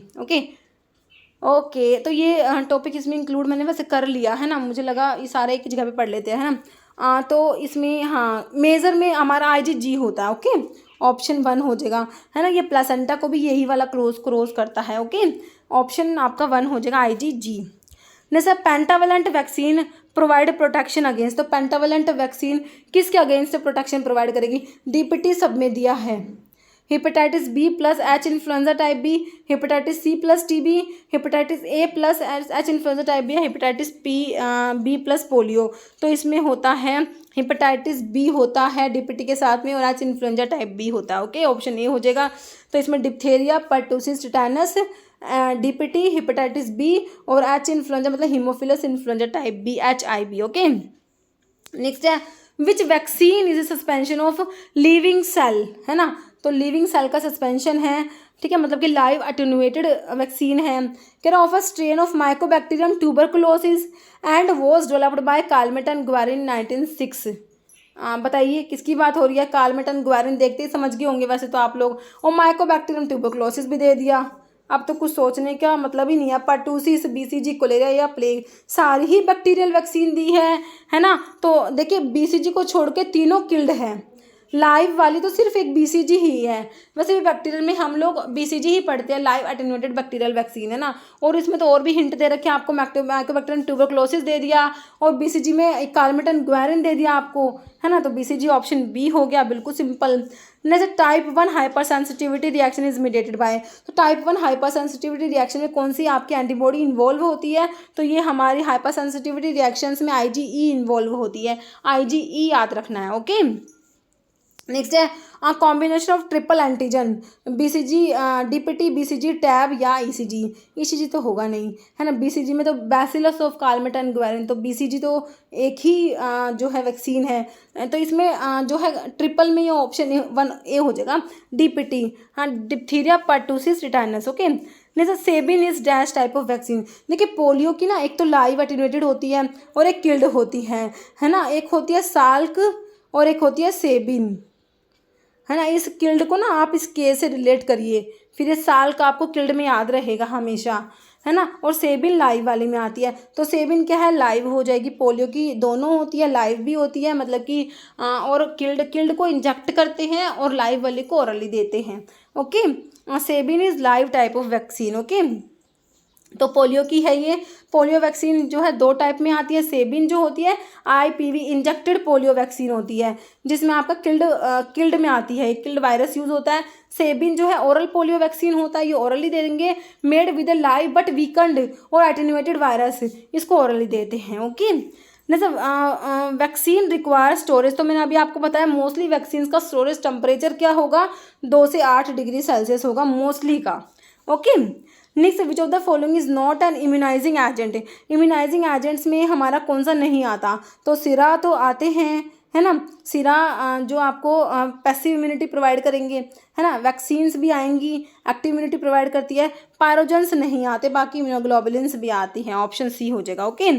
ओके, तो ये टॉपिक इसमें इंक्लूड मैंने वैसे कर लिया है ना, मुझे लगा ये सारे एक जगह पे पढ़ लेते हैं, है ना? तो इसमें हाँ, मेजर में हमारा IgG होता है। ओके, ऑप्शन 1 हो जाएगा, है ना। ये प्लासेंटा को भी यही वाला क्रॉस करता है, ओके। ऑप्शन आपका 1 हो जाएगा IgG। जैसे pentavalent vaccine provide protection against, तो पेंटावेलेंट वैक्सीन किसके अगेंस्ट प्रोटेक्शन प्रोवाइड करेगी? DPT सब में दिया है, hepatitis B plus H influenza type B, hepatitis C plus TB, hepatitis A plus H influenza type B, hepatitis B plus polio. तो इसमें होता है हेपेटाइटिस बी होता है DPT के साथ में, और एच इन्फ्लुएंजा टाइप बी होता है, ओके। ऑप्शन ए हो जाएगा। तो इसमें diphtheria, pertussis, tetanus, DPT, hepatitis B और एच इन्फ्लुएंजा मतलब haemophilus influenza type B, HIV, okay. Next है which vaccine is suspension of living cell, है ना। तो लिविंग सेल का सस्पेंशन है, ठीक है, मतलब कि लाइव अटेन्यूएटेड वैक्सीन है। कह रहा of a strain of mycobacterium tuberculosis and was developed by Calmette and Guerin 1906। बताइए किसकी बात हो रही है? काल्मेटन ग्वारिन, देखते ही समझ गए होंगे वैसे तो आप लोग। और माइकोबैक्टीरियम ट्यूबरकुलोसिस भी दे दिया, अब तो कुछ सोचने का मतलब ही नहीं है। पर्टूसिस, BCG, कोलेरा या प्लेग, सारी ही बैक्टीरियल वैक्सीन दी है ना। तो देखिए BCG को छोड़ के तीनों किल्ड है, लाइव वाली तो सिर्फ एक BCG ही है। वैसे भी बैक्टीरियल में हम लोग BCG ही पढ़ते हैं, लाइव अटेन्यूएटेड बैक्टीरियल वैक्सीन, है ना। और इसमें तो और भी हिंट दे रखे हैं आपको, माइकोबैक्टीरियम ट्यूबरकुलोसिस दे दिया और BCG में एक काल्मेटन ग्वारिन दे दिया आपको, है ना। तो BCG ऑप्शन बी हो गया, बिल्कुल simple. Next type 1 hyper sensitivity reaction is mediated by, तो टाइप 1 हाइपर सेंसिटिविटी रिएक्शन में कौन सी आपकी एंटीबॉडी इन्वॉल्व होती है? तो ये हमारी हाइपर सेंसिटिविटी रिएक्शंस में IgE इन्वॉल्व होती है, IgE याद रखना है, ओके। नेक्स्ट है combination of triple antigen, BCG, DPT, BCG, tab या ECG तो होगा नहीं, है ना। BCG में तो बैसिलस ऑफ काल्मेटन ग्वारिन, तो BCG तो एक ही जो है वैक्सीन है। तो इसमें जो है ट्रिपल में ये ऑप्शन 1A हो जाएगा, DPT, हाँ, डिप्थीरिया, पर्टूसिस, टिटेनस, ओके। नहीं, Sabin is dash type of vaccine. देखिए पोलियो की ना एक तो लाइव अटेन्यूएटेड होती है और एक किल्ड होती है ना। एक होती है साल्क और एक होती है सेबिन, है ना। इस किल्ड को ना आप इस के से रिलेट करिए, फिर ये साल का आपको किल्ड में याद रहेगा हमेशा, है ना। और सेबिन लाइव वाले में आती है, तो सेबिन क्या है, लाइव हो जाएगी। पोलियो की दोनों होती है, लाइव भी होती है, मतलब कि और किल्ड को इंजेक्ट करते हैं और लाइव वाले को ओरली देते हैं, okay. Sabin is live type of vaccine, okay. तो पोलियो की है ये। पोलियो वैक्सीन जो है 2 टाइप में आती है। सेबिन जो होती है IPV इंजेक्टेड पोलियो वैक्सीन होती है, जिसमें आपका किल्ड में आती है, किल्ड वायरस यूज होता है। सेबिन जो है ओरल पोलियो वैक्सीन होता है, ये ओरली दे देंगे, made with a live but weakened or attenuated virus, इसको ओरली देते हैं, ओके। वैक्सीन रिक्वायर स्टोरेज, तो मैंने अभी आपको बताया मोस्टली वैक्सीन का स्टोरेज टेम्परेचर क्या होगा, 2 से 8 डिग्री सेल्सियस होगा मोस्टली का, okay. Next, which of the following is not an immunising agent. Immunising agents में हमारा कौन सा नहीं आता? तो सिरा तो आते हैं, है ना। सिरा जो आपको पैसिव इम्यूनिटी प्रोवाइड करेंगे, है ना। वैक्सीन्स भी आएंगी, एक्टिव इम्यूनिटी प्रोवाइड करती है। पायरोजेंस नहीं आते, बाकी इम्यूनोग्लोबुलिन्स भी आती हैं, ऑप्शन सी हो जाएगा, ओके।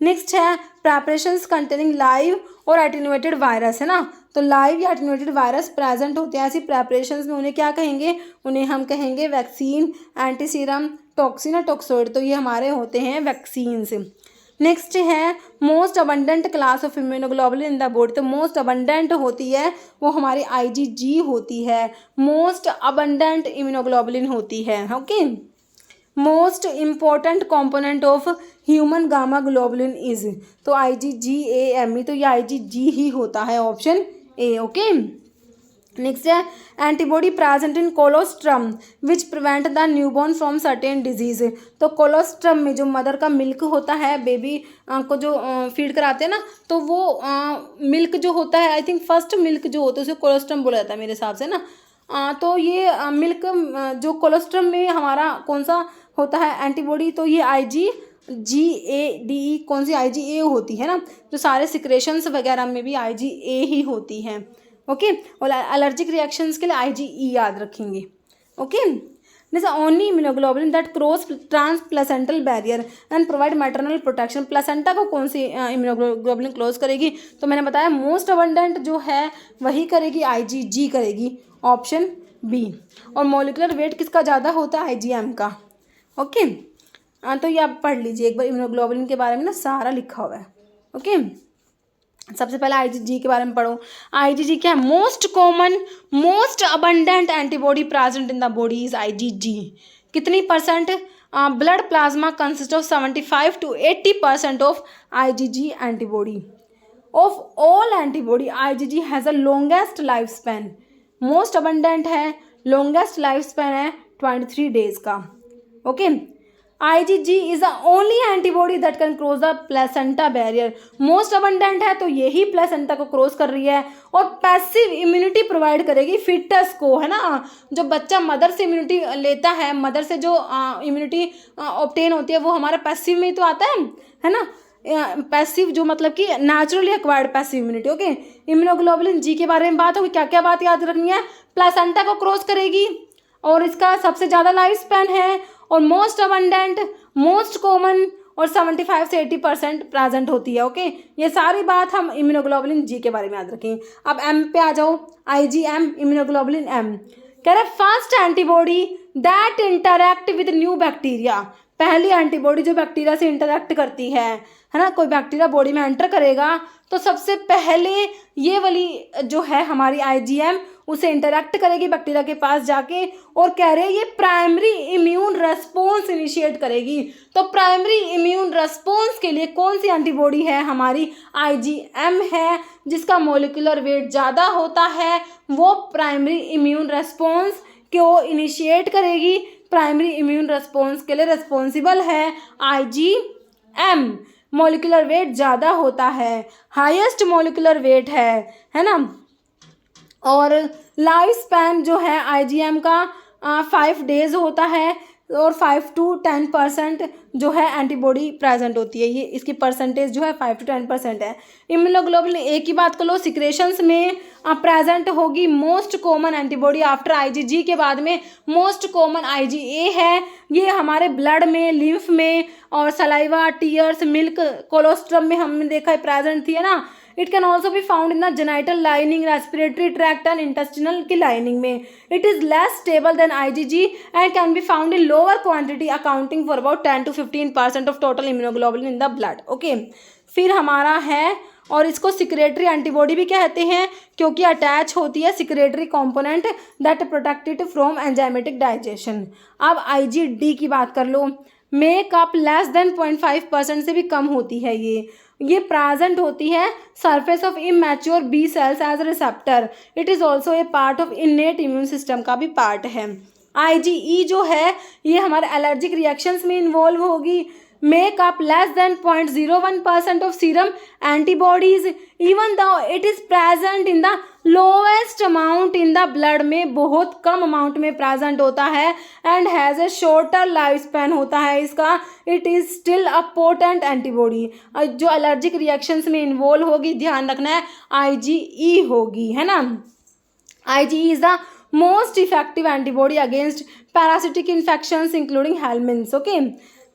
नेक्स्ट है प्रेपरेशंस कंटेनिंग लाइव और एटेन्यूएटेड वायरस, है ना। तो लाइव या एटेन्यूएटेड वायरस प्रेजेंट होते हैं ऐसी प्रेपरेशंस में, उन्हें क्या कहेंगे? उन्हें हम कहेंगे वैक्सीन, एंटीसीरम, टॉक्सिन और टॉक्सोइड। तो ये हमारे होते हैं वैक्सीन्स। नेक्स्ट है most abundant class of immunoglobulin in the body, तो मोस्ट अबंडेंट होती है वो हमारी IgG होती है, मोस्ट अबंडेंट इम्यूनोग्लोबुलिन होती है, okay. Most important component of human gamma globulin is, तो IgGAME, तो ये IgG ही होता है, ऑप्शन ए, ओके। नेक्स्ट है antibody present in colostrum which prevent the newborn from certain disease, तो कोलोस्ट्रम में जो मदर का मिल्क होता है, बेबी को जो फीड कराते हैं ना, तो वो मिल्क जो होता है, आई थिंक फर्स्ट मिल्क जो होता है उसे कोलोस्ट्रम बोला जाता है मेरे हिसाब से ना। तो ये मिल्क जो कोलोस्ट्रम में हमारा कौन सा होता है एंटीबॉडी, तो ये IgGADE, कौन सी IgA होती है ना। जो सारे सिक्रेशंस वगैरह में भी IgA ही होती है, ओके। और एलर्जिक रिएक्शंस के लिए IgE याद रखेंगे, ओके। जैसे only immunoglobulin that cross transplacental barrier and provide maternal protection, placenta को कौन सी इम्यूनोग्लोबुलिन क्लोज करेगी? तो मैंने बताया मोस्ट अबंडेंट जो है वही करेगी, IgG करेगी, ऑप्शन बी। और मॉलिक्यूलर वेट किसका ज़्यादा होता है? IgM का, ओके। तो ये आप पढ़ लीजिए एक बार, इम्यूनोग्लोबुलिन के बारे में ना सारा लिखा हुआ है, ओके। सबसे पहले आईजीजी के बारे में पढ़ो। आईजीजी क्या है? Most common most abundant antibody present in the body is IgG. कितनी percent? Blood plasma consist of 75 to 80% of IgG antibody. Of all antibody IgG has a longest life span. Most abundant है, longest life span है 23 days का। Okay, IgG is the only antibody that can cross the placenta barrier. Most abundant है तो यही placenta को cross कर रही है और पैसिव इम्यूनिटी प्रोवाइड करेगी फिटस को, है ना। जो बच्चा मदर से इम्यूनिटी लेता है, मदर से जो इम्यूनिटी ऑब्टेन होती है वो हमारा पैसिव में तो आता है ना। पैसिव जो मतलब कि naturally acquired passive immunity. Okay, immunoglobulin G के बारे में बात होगी। क्या क्या बात याद रखनी है? प्लेसेंटा को क्रॉस करेगी और इसका सबसे ज़्यादा लाइफ स्पैन है और मोस्ट अबंडेंट, मोस्ट कॉमन और 75 से 80% प्रेजेंट होती है। ओके, ये सारी बात हम इम्यूनोग्लोबुलिन जी के बारे में याद रखें। अब एम पे आ जाओ, IgM इम्यूनोग्लोबुलिन एम। कह रहे first antibody that interact with new bacteria. पहली एंटीबॉडी जो बैक्टीरिया से इंटरैक्ट करती है ना। कोई बैक्टीरिया बॉडी में एंटर करेगा तो सबसे पहले ये वाली जो है हमारी IgM उसे इंटरैक्ट करेगी बैक्टीरिया के पास जाके और कह रहे हैं ये प्राइमरी इम्यून रेस्पॉन्स इनिशिएट करेगी। तो प्राइमरी इम्यून रेस्पॉन्स के लिए कौन सी एंटीबॉडी है? हमारी IgM है, जिसका मॉलिक्यूलर वेट ज़्यादा होता है। वो प्राइमरी इम्यून रेस्पॉन्स को इनिशिएट करेगी। प्राइमरी इम्यून रेस्पॉन्स के लिए रिस्पॉन्सिबल है IgM। मॉलिक्यूलर वेट ज़्यादा होता है, हाईएस्ट मॉलिक्यूलर वेट है ना। और लाइफ स्पैन जो है IgM का 5 डेज होता है और 5 to 10% जो है एंटीबॉडी प्रेजेंट होती है। ये इसकी परसेंटेज जो है 5 to 10% है। इम्यूनोग्लोबुलिन ए की बात कर लो, सिक्रेशंस में प्रेजेंट होगी most common antibody after IgG के बाद में मोस्ट कॉमन IgA है। ये हमारे ब्लड में, लिम्फ में और सलाइवा, टीयर्स, मिल्क, कोलोस्ट्रम में हमने देखा है प्रेजेंट थी, है ना। It can also be found in the genital lining, respiratory tract and intestinal की लाइनिंग में। It is less stable then IgG and can be found in lower quantity accounting for about 10 to 15% of total immunoglobulin in the blood. Okay, फिर हमारा है और इसको secretary antibody भी कहते हैं क्योंकि अटैच होती है secretory component that protect it from enzymatic digestion. अब IgD की बात कर लो, मेकअप लेस देन 0.5% से भी कम होती है। ये प्रेजेंट होती है surface of immature B cells as receptor. It is also a part of innate immune system का भी पार्ट है। IgE जो है ये हमारे एलर्जिक रिएक्शंस में इन्वॉल्व होगी। make up less than 0.01% of serum antibodies even though it is present in the lowest amount in the blood में बहुत कम अमाउंट में प्रेजेंट होता है and has a shorter life span होता है इसका। It is still a potent antibody जो allergic reactions में इन्वॉल्व होगी, ध्यान रखना है IgE होगी, है ना। IgE is the most effective antibody against parasitic infections including helminths. Okay,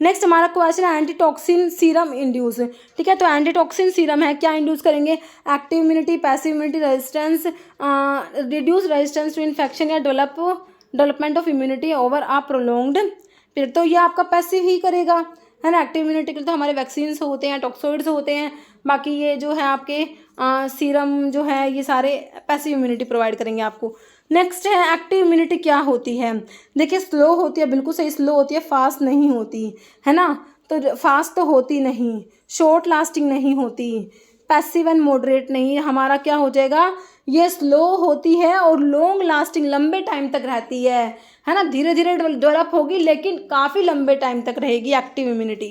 next हमारा क्वेश्चन है एंटीटॉक्सिन सीरम इंड्यूस। ठीक है, तो एंटीटॉक्सिन सीरम है, क्या इंड्यूस करेंगे? Active immunity, passive immunity, resistance, reduce resistance to infection या development of immunity over a prolonged period. तो ये आपका पैसिव ही करेगा, है ना। एक्टिव इम्यूनिटी के लिए तो हमारे वैक्सीन्स होते हैं, टॉक्सोइड्स होते हैं। बाकी ये जो है आपके सीरम जो है ये सारे पैसिव इम्यूनिटी प्रोवाइड करेंगे आपको। नेक्स्ट है एक्टिव इम्यूनिटी क्या होती है? देखिए स्लो होती है, बिल्कुल सही, स्लो होती है, फास्ट नहीं होती, है ना। तो फास्ट तो होती नहीं, शॉर्ट लास्टिंग नहीं होती, पैसिव एंड मॉडरेट नहीं, हमारा क्या हो जाएगा? ये स्लो होती है और लॉन्ग लास्टिंग, लंबे टाइम तक रहती है ना। धीरे धीरे डेवलप होगी लेकिन काफ़ी लंबे टाइम तक रहेगी एक्टिव इम्यूनिटी।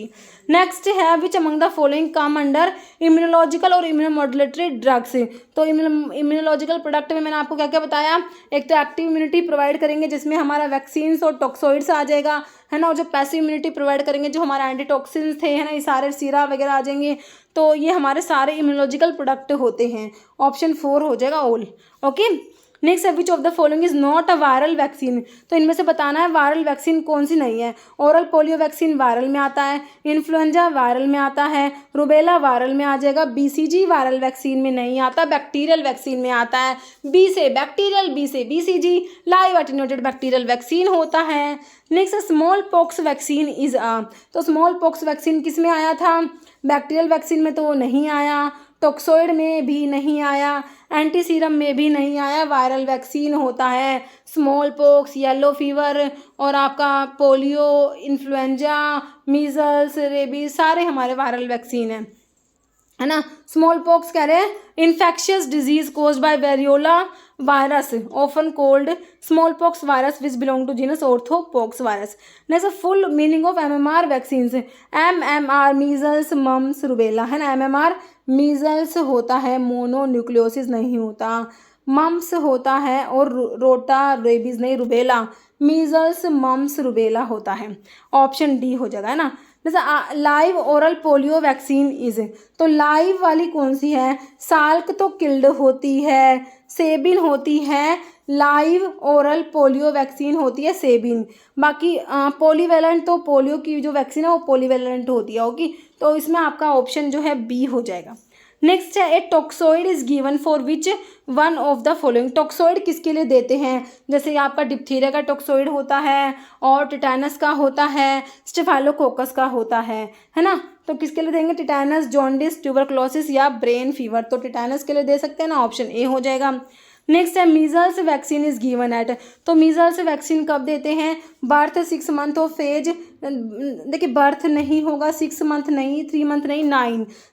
नेक्स्ट है which among the following come under immunological और इम्यूनोमॉड्यूलेटरी ड्रग्स। तो इम्यूनोलॉजिकल प्रोडक्ट में मैंने आपको क्या क्या बताया? एक तो एक्टिव इम्यूनिटी प्रोवाइड करेंगे जिसमें हमारा वैक्सीन्स और टॉक्सोइड्स आ जाएगा, है ना। और जो पैसिव इम्यूनिटी प्रोवाइड करेंगे जो हमारे एंटीटॉक्सिन्स थे, है ना, ये सारे सीरा वगैरह आ जाएंगे। तो ये हमारे सारे इम्यूनोलॉजिकल प्रोडक्ट होते हैं। ऑप्शन 4 हो जाएगा ऑल। ओके, नेक्स्ट है विच of the following is not a viral vaccine. तो इनमें से बताना है वायरल वैक्सीन कौन सी नहीं है। ओरल पोलियो वैक्सीन वायरल में आता है, इन्फ्लुएंजा वायरल में आता है, रुबेला वायरल में आ जाएगा, BCG वायरल वैक्सीन में नहीं आता, बैक्टीरियल वैक्सीन में आता है। B से बैक्टीरियल, B से BCG, live attenuated bacterial vaccine होता है। Next small pox vaccine is तो स्मॉल पॉक्स वैक्सीन किस में आया था? बैक्टीरियल वैक्सीन में तो वो नहीं आया। टॉक्सोइड में भी नहीं आया, एंटी सीरम में भी नहीं आया। वायरल वैक्सीन होता है स्मॉल पॉक्स, येलो फीवर और आपका पोलियो, इन्फ्लुएंजा, मीजल्स, रेबीज, सारे हमारे वायरल वैक्सीन हैं, है ना। स्मॉल पॉक्स कह रहे हैं infectious disease caused by variola virus often called small pox virus which belong to genus orthopox virus. Next full meaning of MMR vaccine. MMR measles, mumps, rubella, है ना। MMR measles होता है, mononucleosis नहीं होता। Mums होता है और रोटा रेबीज नहीं, रुबेला। मीजल्स, मम्स, रुबेला होता है। ऑप्शन डी हो जाएगा, है ना। जैसे live oral polio vaccine is, तो लाइव वाली कौन सी है? साल्क तो किल्ड होती है, सेबिन होती है। लाइव ओरल पोलियो वैक्सीन होती है सेबिन। बाकी पॉलीवेलेंट तो पोलियो की जो वैक्सीन है वो पॉलीवेलेंट होती है, ओके। तो इसमें आपका ऑप्शन जो है बी हो जाएगा। नेक्स्ट है a toxoid is given for which one of the following. Toxoid किसके लिए देते हैं? जैसे आपका डिप्थीरिया का टॉक्सोइड होता है और टिटैनस का होता है, स्टेफाइलोकोकस का होता है ना। तो किसके लिए देंगे? टिटैनस, जॉन्डिस, ट्यूबरक्लोसिस या ब्रेन फीवर। तो टिटैनस के लिए दे सकते हैं ना, ऑप्शन ए हो जाएगा। नेक्स्ट है measles vaccine is given at, तो मीजल्स वैक्सीन कब देते हैं? Birth 6 month of age. देखिए बर्थ नहीं होगा, 6 मंथ नहीं, 3 मंथ नहीं,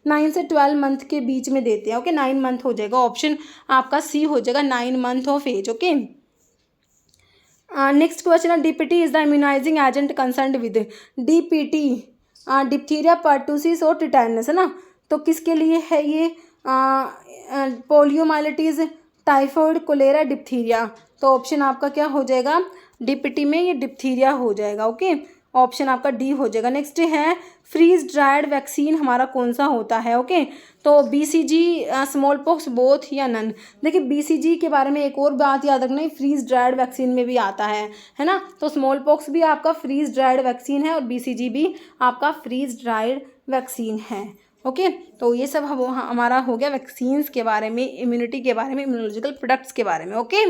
9 से 12 मंथ के बीच में देते हैं, ओके। 9 मंथ हो जाएगा, ऑप्शन आपका सी हो जाएगा, 9 month of age, okay. Next question है DPT is the immunizing agent concerned with. DPT diphtheria, pertussis और टिटैनस, है ना। तो किसके लिए है ये? Poliomyelitis, typhoid, cholera, diphtheria. तो ऑप्शन आपका क्या हो जाएगा? DPT में ये डिप्थीरिया हो जाएगा, ओके। ऑप्शन आपका डी हो जाएगा। नेक्स्ट है फ्रीज ड्राइड वैक्सीन हमारा कौन सा होता है, ओके। तो BCG, स्मॉल पॉक्स, बोथ या नन। देखिए BCG के बारे में एक और बात याद रखना, फ्रीज ड्राइड वैक्सीन में भी आता है ना। तो स्मॉल पॉक्स भी आपका फ्रीज ड्राइड वैक्सीन है और BCG भी आपका फ्रीज ड्राइड वैक्सीन है, ओके। तो ये सब हमारा हो गया वैक्सीन्स के बारे में, इम्यूनिटी के बारे में, इम्यूनोलॉजिकल प्रोडक्ट्स के बारे में, ओके।